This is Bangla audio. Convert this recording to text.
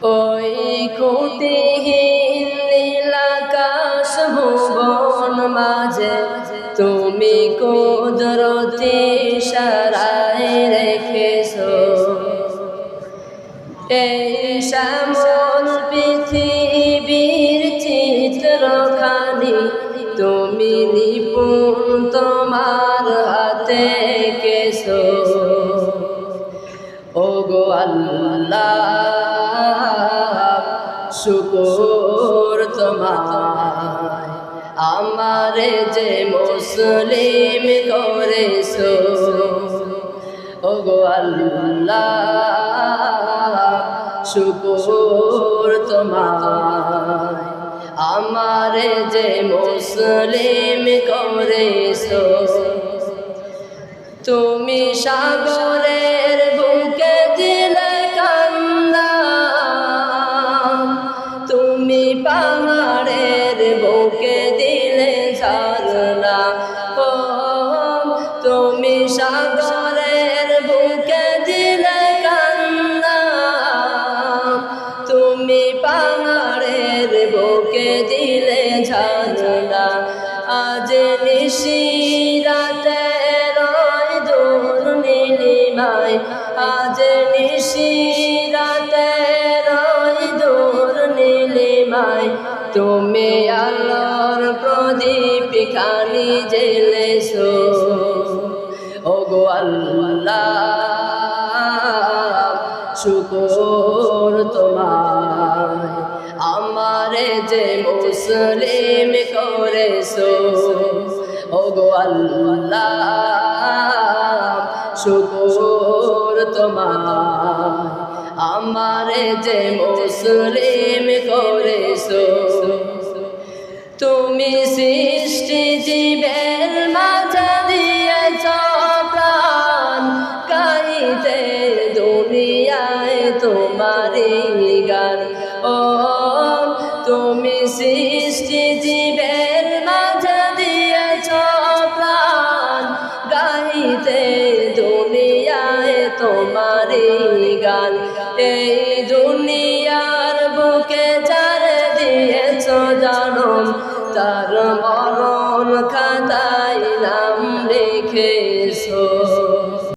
ওই খুঁটিহীন নীলাকাশ ভুবন মাঝে তুমি কুদরতি ইশারায় রেখেছো এই শ্যামল পৃথিবীর চিত্রখানি তুমি নিপুণ তোমার হাতে এঁকেছো। ওগো আল্লাহ শুকর তোমায় আমারে যে মুসলিম করেছো। ওগো আল্লাহ শুকর তোমায় আমারে যে মুসলিম করেছো। তুমি সাগরের বুকে দিলে কান্না, তুমি পাহাড়ের বুকে দিলে ঝরনা। ও তুমি সাগরের বুকে দিলে কান্না, তুমি পাহাড়ের বুকে দিলে ঝরনা। আজ নিশিরাতে আজ নিশিরাতে দূর নীলিমায় তুমি আলোর প্রদীপ খানি জ্বেলেছো। ওগো আল্লাহ শুকর তোমায় আমারে যে মুসলিম করেছো। ওগো আল্লাহ শুকর তোমায় আমারে যে মুসলিম করেছো। তুমি সৃষ্টি জীবের মাঝে দিয়েছ প্রাণ, গাইতে দুনিয়ায় তোমারি গান। ও তুমি সৃষ্টি জীবের মাঝে দিয়েছ প্রাণ, গাইতে দুনিয়ায় তোমারি গান। এই দুনিয়ার বুকে যারে দিয়েছ জনম, তার মরণ খাতায় নাম লিখে